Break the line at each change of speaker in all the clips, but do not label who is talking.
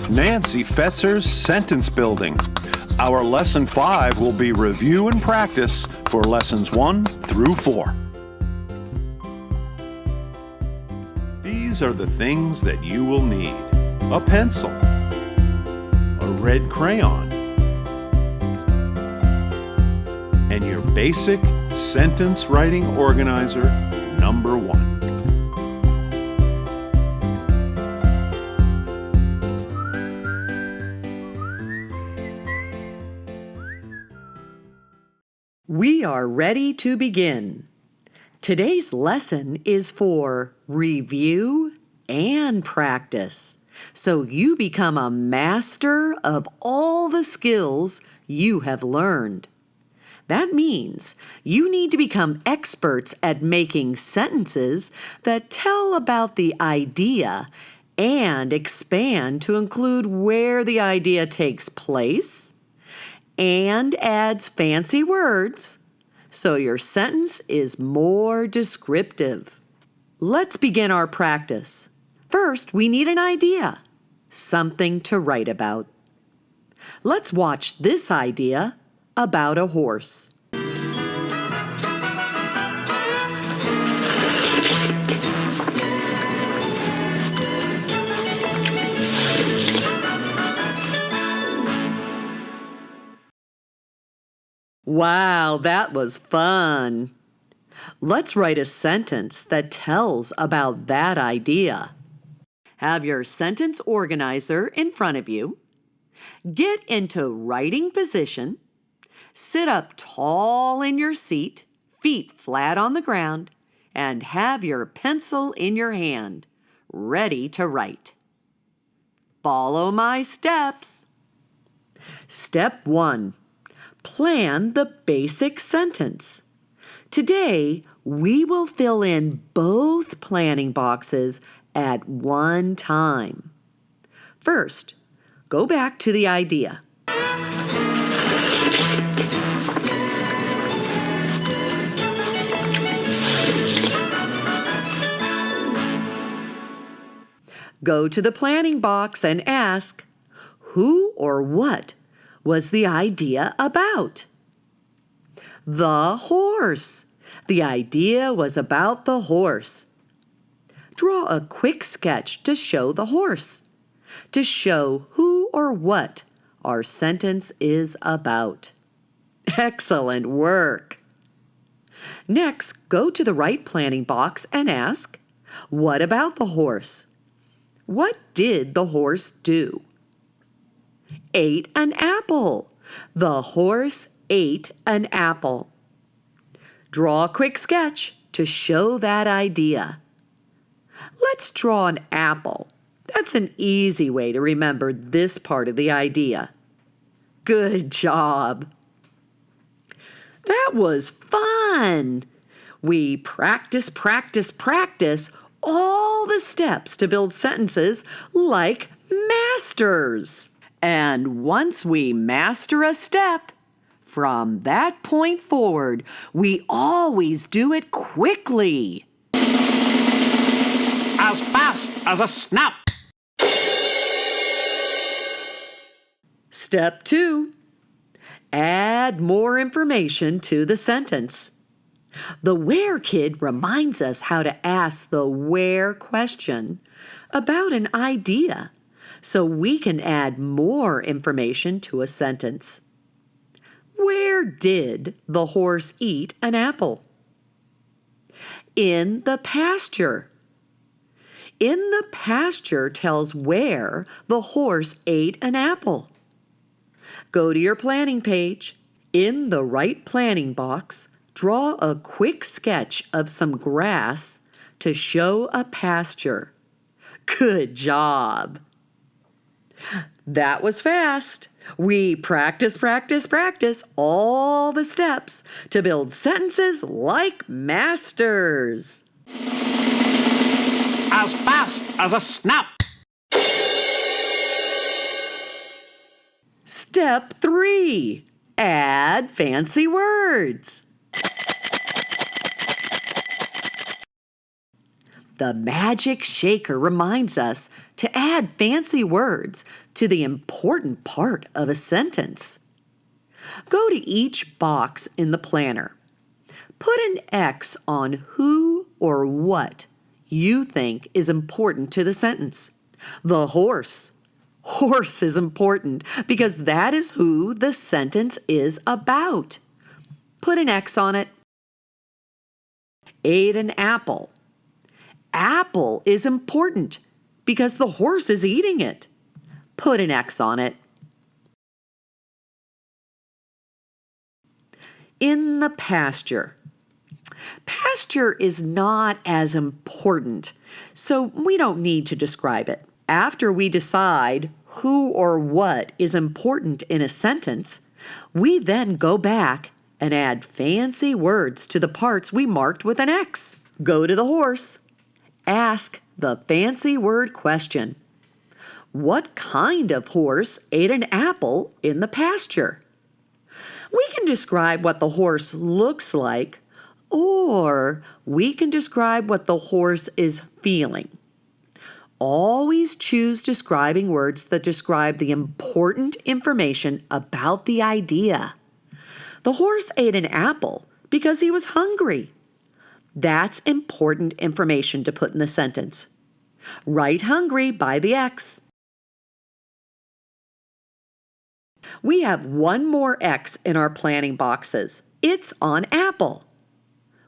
Nancy Fetzer's Sentence Building. Our Lesson 5 will be review and practice for Lessons 1 through 4. These are the things that you will need: a pencil, a red crayon, and your basic sentence writing organizer number 1.
We are ready to begin. Today's lesson is for review and practice, so you become a master of all the skills you have learned. That means you need to become experts at making sentences that tell about the idea and expand to include where the idea takes place and adds fancy words, so your sentence is more descriptive. Let's begin our practice. First, we need an idea, something to write about. Let's watch this idea about a horse. Wow, that was fun. Let's write a sentence that tells about that idea. Have your sentence organizer in front of you. Get into writing position. Sit up tall in your seat, feet flat on the ground, and have your pencil in your hand, ready to write. Follow my steps. Step 1. Plan the basic sentence. Today, we will fill in both planning boxes at one time. First, go back to the idea. Go to the planning box and ask, who or what was the idea about? The horse. The idea was about the horse. Draw a quick sketch to show the horse, to show who or what our sentence is about. Excellent work. Next, go to the right planning box and ask, what about the horse? What did the horse do? Ate an apple. The horse ate an apple. Draw a quick sketch to show that idea. Let's draw an apple. That's an easy way to remember this part of the idea. Good job. That was fun. We practice all the steps to build sentences like masters. And once we master a step, from that point forward, we always do it quickly.
As fast as a snap.
Step 2. Add more information to the sentence. The Where Kid reminds us how to ask the where question about an idea, so we can add more information to a sentence. Where did the horse eat an apple? In the pasture. In the pasture tells where the horse ate an apple. Go to your planning page. In the right planning box, draw a quick sketch of some grass to show a pasture. Good job. That was fast. We practice all the steps to build sentences like masters.
As fast as a snap.
Step 3. Add fancy words. The magic shaker reminds us to add fancy words to the important part of a sentence. Go to each box in the planner. Put an X on who or what you think is important to the sentence. The horse. Horse is important because that is who the sentence is about. Put an X on it. Ate an apple. Apple is important because the horse is eating it. Put an X on it. In the pasture. Pasture is not as important, so we don't need to describe it. After we decide who or what is important in a sentence, we then go back and add fancy words to the parts we marked with an X. Go to the horse. Ask the fancy word question. What kind of horse ate an apple in the pasture? We can describe what the horse looks like, or we can describe what the horse is feeling. Always choose describing words that describe the important information about the idea. The horse ate an apple because he was hungry. That's important information to put in the sentence. Write hungry by the X. We have one more X in our planning boxes. It's on apple.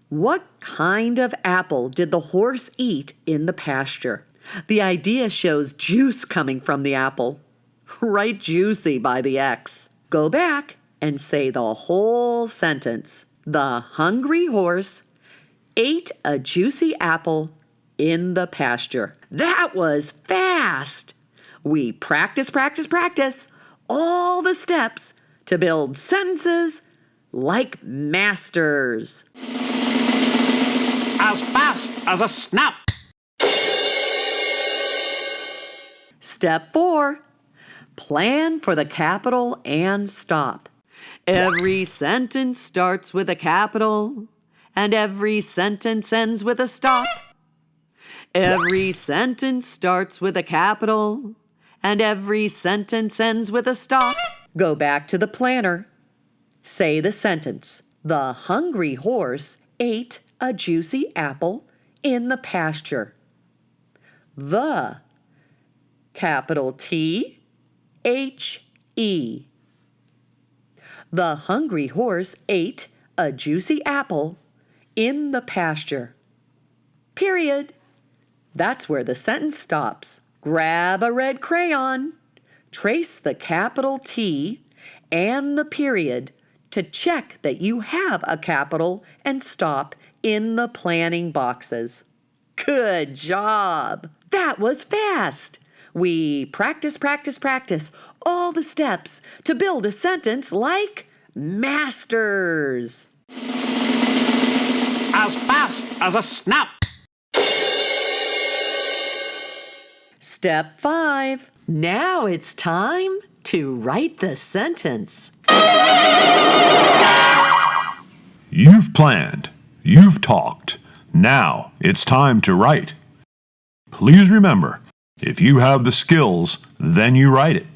What kind of apple did the horse eat in the pasture? The idea shows juice coming from the apple. Write juicy by the X. Go back and say the whole sentence. The hungry horse ate a juicy apple in the pasture. That was fast. We practice all the steps to build sentences like masters.
As fast as a snap.
Step 4. Plan for the capital and stop. Every sentence starts with a capital, and every sentence ends with a stop. Every sentence starts with a capital, and every sentence ends with a stop. Go back to the planner. Say the sentence. The hungry horse ate a juicy apple in the pasture. The, capital T, H, E. The hungry horse ate a juicy apple in the pasture. Period. That's where the sentence stops. Grab a red crayon. Trace the capital T and the period to check that you have a capital and stop in the planning boxes. Good job! That was fast! We practice all the steps to build a sentence like masters.
As fast as a snap.
Step 5. Now it's time to write the sentence.
You've planned. You've talked. Now it's time to write. Please remember, if you have the skills, then you write it.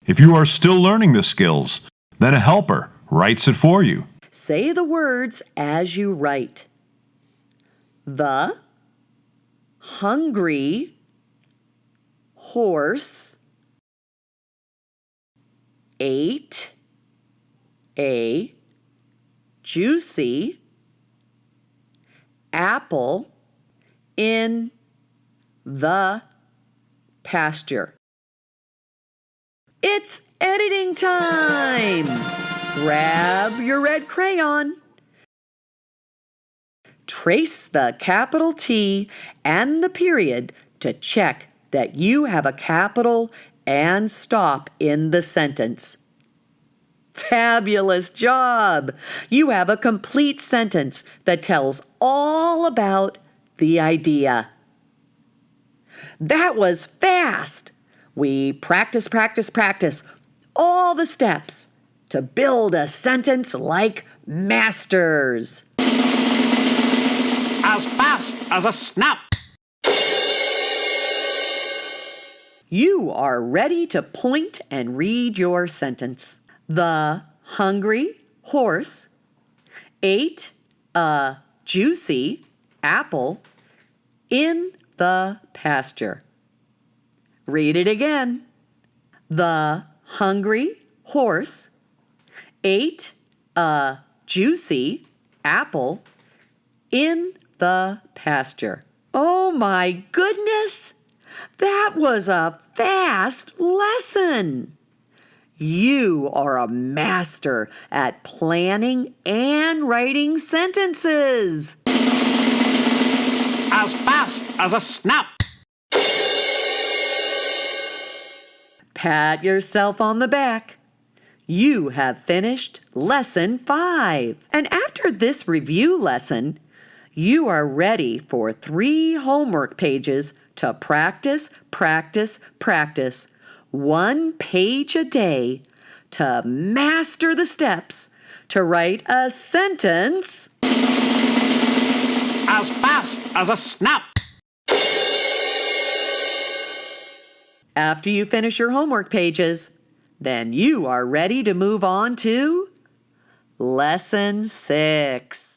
If you are still learning the skills, then a helper writes it for you.
Say the words as you write. The hungry horse ate a juicy apple in the pasture. It's editing time! Grab your red crayon. Trace the capital T and the period to check that you have a capital and stop in the sentence. Fabulous job! You have a complete sentence that tells all about the idea. That was fast! We practice all the steps to build a sentence like masters.
As fast as a snap.
You are ready to point and read your sentence. The hungry horse ate a juicy apple in the pasture. Read it again. The hungry horse ate a juicy apple in the pasture. Oh my goodness! That was a fast lesson. You are a master at planning and writing sentences.
As fast as a snap.
Pat yourself on the back. You have finished Lesson 5. And after this review lesson, you are ready for 3 homework pages to practice, practice, practice. 1 page a day to master the steps to write a sentence
As fast as a snap.
After you finish your homework pages, then you are ready to move on to Lesson 6.